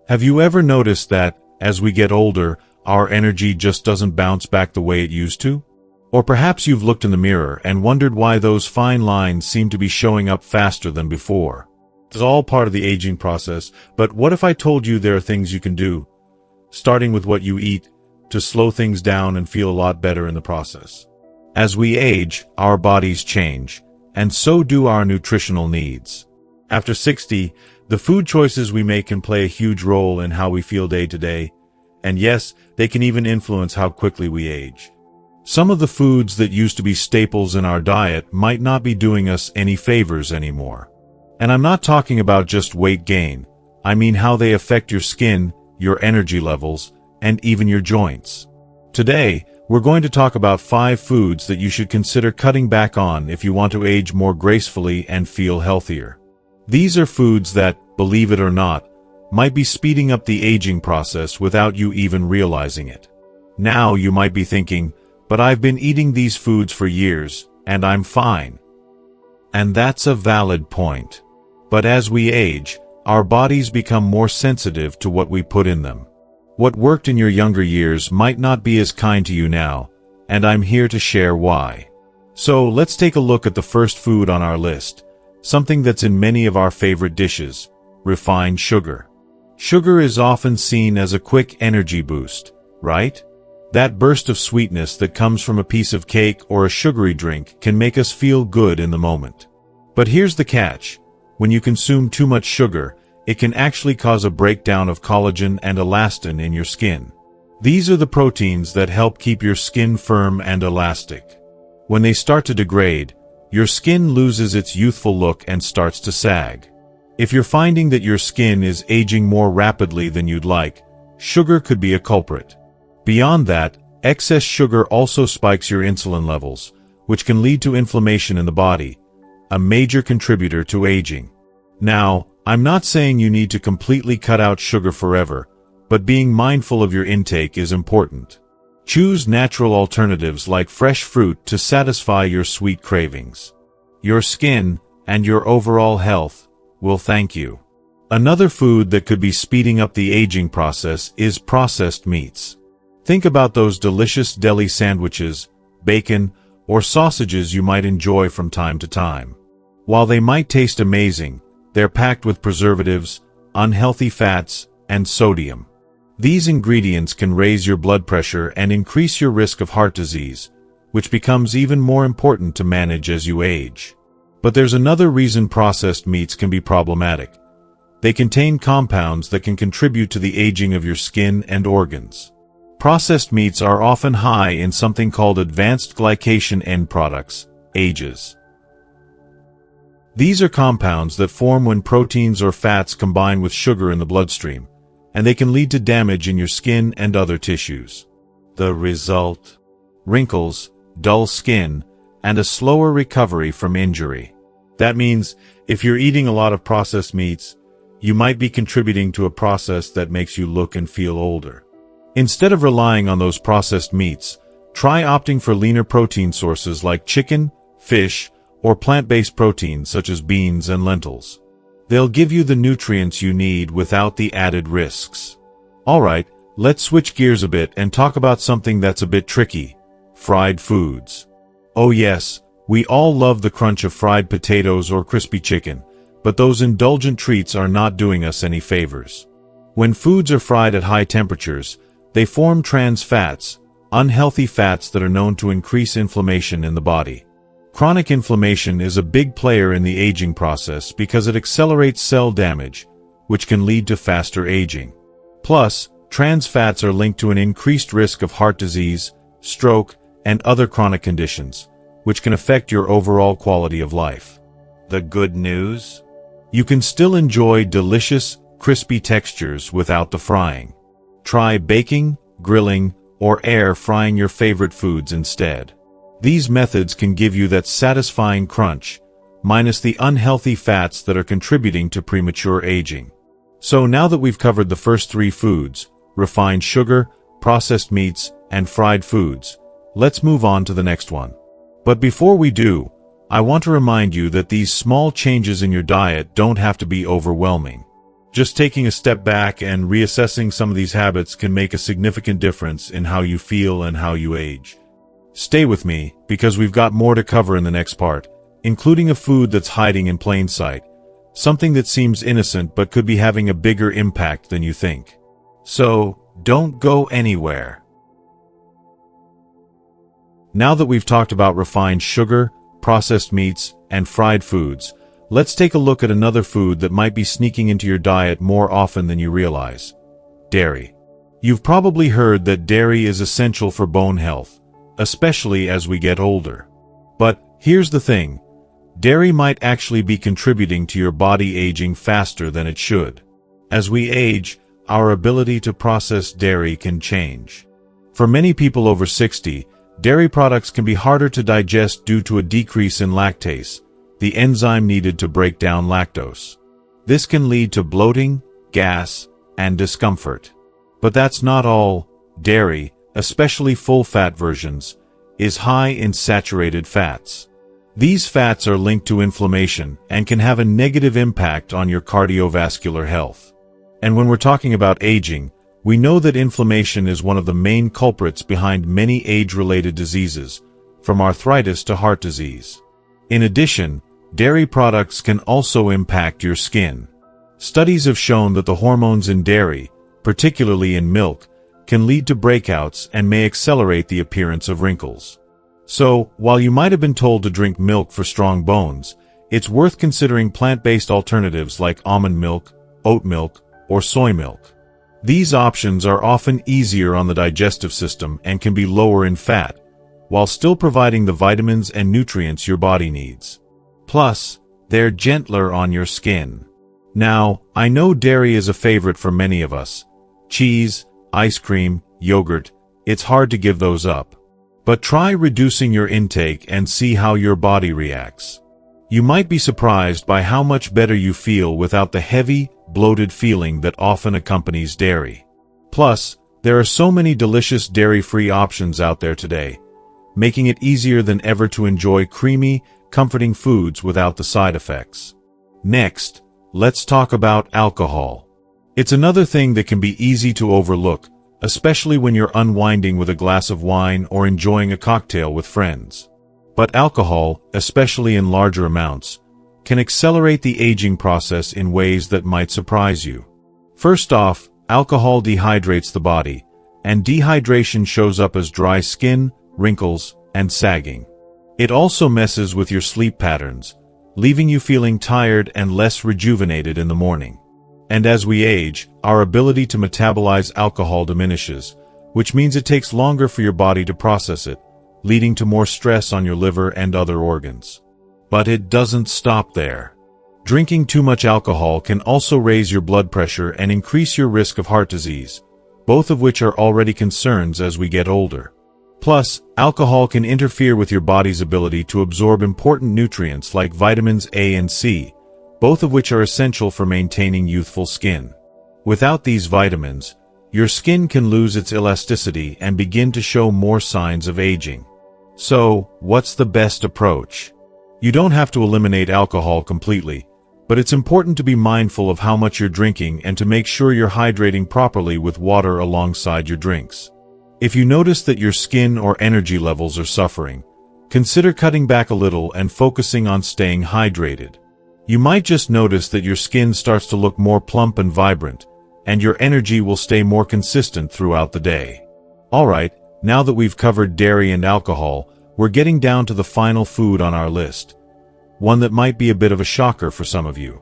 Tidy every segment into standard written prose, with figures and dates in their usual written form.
Have you ever noticed that, as we get older, our energy just doesn't bounce back the way it used to? Or perhaps you've looked in the mirror and wondered why those fine lines seem to be showing up faster than before. It's all part of the aging process, but what if I told you there are things you can do, starting with what you eat, to slow things down and feel a lot better in the process? As we age, our bodies change, and so do our nutritional needs. After 60, the food choices we make can play a huge role in how we feel day to day, and yes, they can even influence how quickly we age. Some of the foods that used to be staples in our diet might not be doing us any favors anymore. And I'm not talking about just weight gain. I mean how they affect your skin, your energy levels, and even your joints. Today, we're going to talk about 5 foods that you should consider cutting back on if you want to age more gracefully and feel healthier. These are foods that, believe it or not, might be speeding up the aging process without you even realizing it. Now you might be thinking, but I've been eating these foods for years, and I'm fine. And that's a valid point. But as we age, our bodies become more sensitive to what we put in them. What worked in your younger years might not be as kind to you now, and I'm here to share why. So let's take a look at the first food on our list, something that's in many of our favorite dishes: refined sugar. Sugar is often seen as a quick energy boost, right? That burst of sweetness that comes from a piece of cake or a sugary drink can make us feel good in the moment. But here's the catch. When you consume too much sugar, it can actually cause a breakdown of collagen and elastin in your skin. These are the proteins that help keep your skin firm and elastic. When they start to degrade, your skin loses its youthful look and starts to sag. If you're finding that your skin is aging more rapidly than you'd like, sugar could be a culprit. Beyond that, excess sugar also spikes your insulin levels, which can lead to inflammation in the body, a major contributor to aging. Now, I'm not saying you need to completely cut out sugar forever, but being mindful of your intake is important. Choose natural alternatives like fresh fruit to satisfy your sweet cravings. Your skin, and your overall health, will thank you. Another food that could be speeding up the aging process is processed meats. Think about those delicious deli sandwiches, bacon, or sausages you might enjoy from time to time. While they might taste amazing, they're packed with preservatives, unhealthy fats, and sodium. These ingredients can raise your blood pressure and increase your risk of heart disease, which becomes even more important to manage as you age. But there's another reason processed meats can be problematic. They contain compounds that can contribute to the aging of your skin and organs. Processed meats are often high in something called advanced glycation end products, AGEs. These are compounds that form when proteins or fats combine with sugar in the bloodstream, and they can lead to damage in your skin and other tissues. The result? Wrinkles, dull skin, and a slower recovery from injury. That means, if you're eating a lot of processed meats, you might be contributing to a process that makes you look and feel older. Instead of relying on those processed meats, try opting for leaner protein sources like chicken, fish, or plant-based proteins such as beans and lentils. They'll give you the nutrients you need without the added risks. Alright, let's switch gears a bit and talk about something that's a bit tricky: fried foods. Oh yes, we all love the crunch of fried potatoes or crispy chicken, but those indulgent treats are not doing us any favors. When foods are fried at high temperatures, they form trans fats, unhealthy fats that are known to increase inflammation in the body. Chronic inflammation is a big player in the aging process because it accelerates cell damage, which can lead to faster aging. Plus, trans fats are linked to an increased risk of heart disease, stroke, and other chronic conditions, which can affect your overall quality of life. The good news? You can still enjoy delicious, crispy textures without the frying. Try baking, grilling, or air frying your favorite foods instead. These methods can give you that satisfying crunch, minus the unhealthy fats that are contributing to premature aging. So now that we've covered the first 3 foods, refined sugar, processed meats, and fried foods, let's move on to the next one. But before we do, I want to remind you that these small changes in your diet don't have to be overwhelming. Just taking a step back and reassessing some of these habits can make a significant difference in how you feel and how you age. Stay with me, because we've got more to cover in the next part, including a food that's hiding in plain sight, something that seems innocent but could be having a bigger impact than you think. So, don't go anywhere. Now that we've talked about refined sugar, processed meats, and fried foods, let's take a look at another food that might be sneaking into your diet more often than you realize: dairy. You've probably heard that dairy is essential for bone health, especially as we get older. But here's the thing: dairy might actually be contributing to your body aging faster than it should. As we age, our ability to process dairy can change. For many people over 60, dairy products can be harder to digest due to a decrease in lactase, the enzyme needed to break down lactose. This can lead to bloating, gas, and discomfort. But that's not all. Dairy, especially full-fat versions, is high in saturated fats. These fats are linked to inflammation and can have a negative impact on your cardiovascular health. And when we're talking about aging, we know that inflammation is one of the main culprits behind many age-related diseases, from arthritis to heart disease. In addition, dairy products can also impact your skin. Studies have shown that the hormones in dairy, particularly in milk, can lead to breakouts and may accelerate the appearance of wrinkles. So, while you might have been told to drink milk for strong bones, it's worth considering plant-based alternatives like almond milk, oat milk, or soy milk. These options are often easier on the digestive system and can be lower in fat, while still providing the vitamins and nutrients your body needs. Plus, they're gentler on your skin. Now, I know dairy is a favorite for many of us. Cheese, ice cream, yogurt, it's hard to give those up. But try reducing your intake and see how your body reacts. You might be surprised by how much better you feel without the heavy, bloated feeling that often accompanies dairy. Plus, there are so many delicious dairy-free options out there today, making it easier than ever to enjoy creamy, comforting foods without the side effects. Next, let's talk about alcohol. It's another thing that can be easy to overlook, especially when you're unwinding with a glass of wine or enjoying a cocktail with friends. But alcohol, especially in larger amounts, can accelerate the aging process in ways that might surprise you. First off, alcohol dehydrates the body, and dehydration shows up as dry skin, wrinkles, and sagging. It also messes with your sleep patterns, leaving you feeling tired and less rejuvenated in the morning. And as we age, our ability to metabolize alcohol diminishes, which means it takes longer for your body to process it, leading to more stress on your liver and other organs. But it doesn't stop there. Drinking too much alcohol can also raise your blood pressure and increase your risk of heart disease, both of which are already concerns as we get older. Plus, alcohol can interfere with your body's ability to absorb important nutrients like vitamins A and C, both of which are essential for maintaining youthful skin. Without these vitamins, your skin can lose its elasticity and begin to show more signs of aging. So, what's the best approach? You don't have to eliminate alcohol completely, but it's important to be mindful of how much you're drinking and to make sure you're hydrating properly with water alongside your drinks. If you notice that your skin or energy levels are suffering, consider cutting back a little and focusing on staying hydrated. You might just notice that your skin starts to look more plump and vibrant, and your energy will stay more consistent throughout the day. Alright, now that we've covered dairy and alcohol, we're getting down to the final food on our list. One that might be a bit of a shocker for some of you.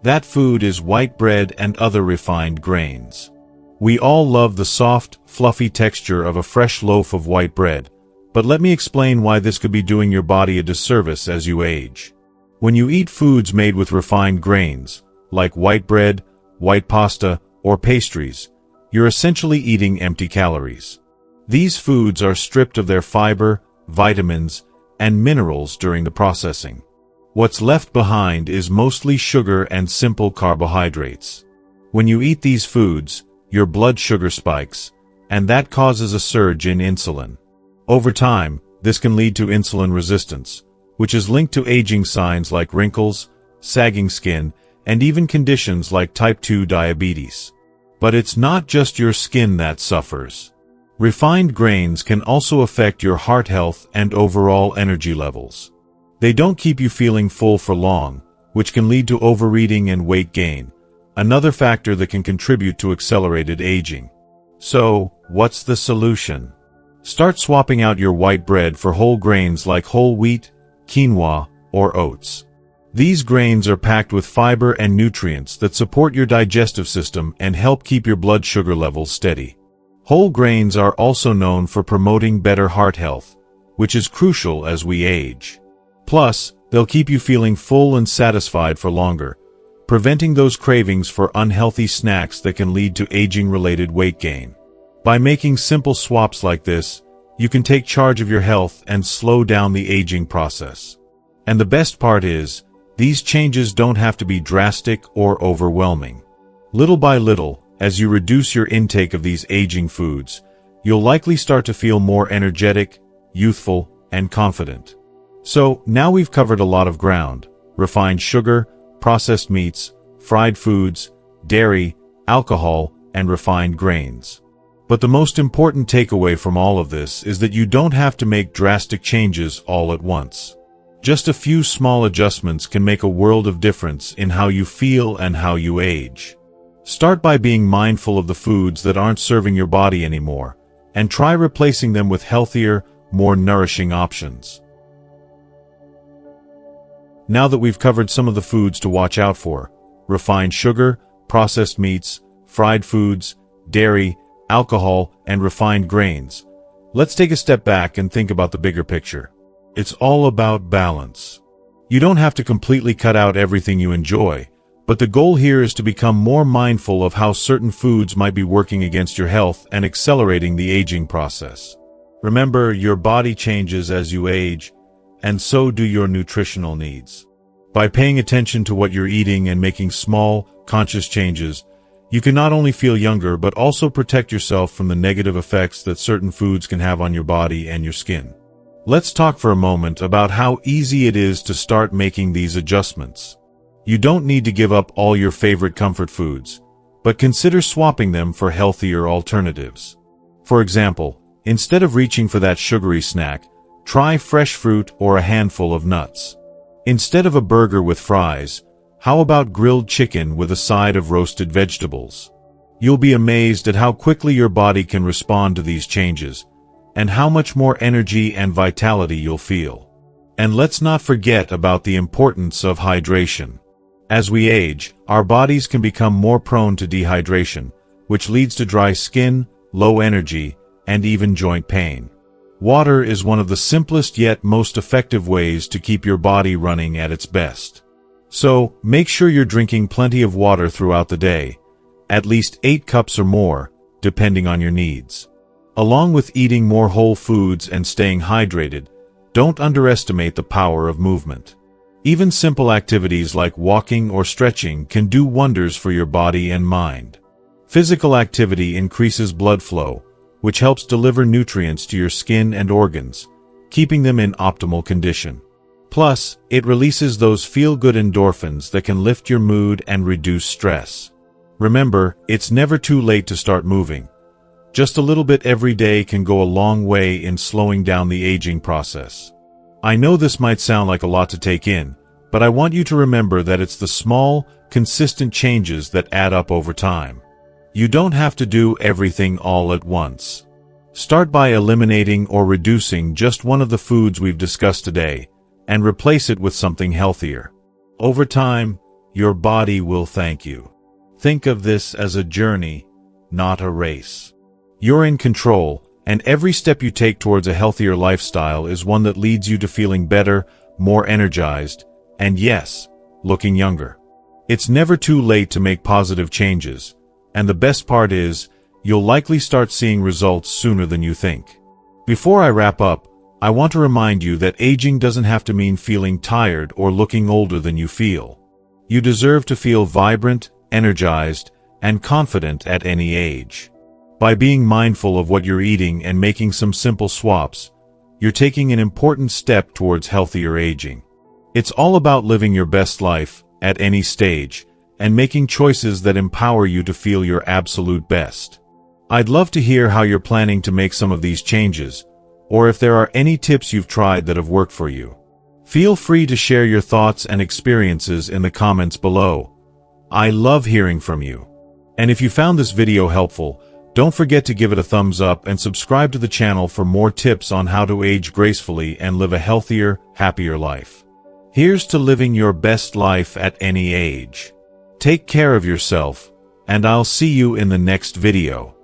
That food is white bread and other refined grains. We all love the soft, fluffy texture of a fresh loaf of white bread, but let me explain why this could be doing your body a disservice as you age. When you eat foods made with refined grains, like white bread, white pasta, or pastries, you're essentially eating empty calories. These foods are stripped of their fiber, vitamins, and minerals during the processing. What's left behind is mostly sugar and simple carbohydrates. When you eat these foods, your blood sugar spikes, and that causes a surge in insulin. Over time, this can lead to insulin resistance, which is linked to aging signs like wrinkles, sagging skin, and even conditions like type 2 diabetes. But it's not just your skin that suffers. Refined grains can also affect your heart health and overall energy levels. They don't keep you feeling full for long, which can lead to overeating and weight gain, another factor that can contribute to accelerated aging. So, what's the solution? Start swapping out your white bread for whole grains like whole wheat, quinoa, or oats. These grains are packed with fiber and nutrients that support your digestive system and help keep your blood sugar levels steady. Whole grains are also known for promoting better heart health, which is crucial as we age. Plus, they'll keep you feeling full and satisfied for longer, preventing those cravings for unhealthy snacks that can lead to aging-related weight gain. By making simple swaps like this, you can take charge of your health and slow down the aging process. And the best part is, these changes don't have to be drastic or overwhelming. Little by little, as you reduce your intake of these aging foods, you'll likely start to feel more energetic, youthful, and confident. So, now we've covered a lot of ground: refined sugar, processed meats, fried foods, dairy, alcohol, and refined grains. But the most important takeaway from all of this is that you don't have to make drastic changes all at once. Just a few small adjustments can make a world of difference in how you feel and how you age. Start by being mindful of the foods that aren't serving your body anymore, and try replacing them with healthier, more nourishing options. Now that we've covered some of the foods to watch out for: refined sugar, processed meats, fried foods, dairy, alcohol, and refined grains, let's take a step back and think about the bigger picture. It's all about balance. You don't have to completely cut out everything you enjoy, but the goal here is to become more mindful of how certain foods might be working against your health and accelerating the aging process. Remember, your body changes as you age, and so do your nutritional needs. By paying attention to what you're eating and making small, conscious changes, you can not only feel younger but also protect yourself from the negative effects that certain foods can have on your body and your skin. Let's talk for a moment about how easy it is to start making these adjustments. You don't need to give up all your favorite comfort foods, but consider swapping them for healthier alternatives. For example, instead of reaching for that sugary snack, try fresh fruit or a handful of nuts. Instead of a burger with fries, how about grilled chicken with a side of roasted vegetables? You'll be amazed at how quickly your body can respond to these changes, and how much more energy and vitality you'll feel. And let's not forget about the importance of hydration. As we age, our bodies can become more prone to dehydration, which leads to dry skin, low energy, and even joint pain. Water is one of the simplest yet most effective ways to keep your body running at its best. So, make sure you're drinking plenty of water throughout the day, at least 8 cups or more, depending on your needs. Along with eating more whole foods and staying hydrated, don't underestimate the power of movement. Even simple activities like walking or stretching can do wonders for your body and mind. Physical activity increases blood flow, which helps deliver nutrients to your skin and organs, keeping them in optimal condition. Plus, it releases those feel-good endorphins that can lift your mood and reduce stress. Remember, it's never too late to start moving. Just a little bit every day can go a long way in slowing down the aging process. I know this might sound like a lot to take in, but I want you to remember that it's the small, consistent changes that add up over time. You don't have to do everything all at once. Start by eliminating or reducing just one of the foods we've discussed today, and replace it with something healthier. Over time, your body will thank you. Think of this as a journey, not a race. You're in control, and every step you take towards a healthier lifestyle is one that leads you to feeling better, more energized, and yes, looking younger. It's never too late to make positive changes, and the best part is, you'll likely start seeing results sooner than you think. Before I wrap up, I want to remind you that aging doesn't have to mean feeling tired or looking older than you feel. You deserve to feel vibrant, energized, and confident at any age. By being mindful of what you're eating and making some simple swaps, you're taking an important step towards healthier aging. It's all about living your best life, at any stage, and making choices that empower you to feel your absolute best. I'd love to hear how you're planning to make some of these changes, or if there are any tips you've tried that have worked for you. Feel free to share your thoughts and experiences in the comments below. I love hearing from you. And if you found this video helpful, don't forget to give it a thumbs up and subscribe to the channel for more tips on how to age gracefully and live a healthier, happier life. Here's to living your best life at any age. Take care of yourself, and I'll see you in the next video.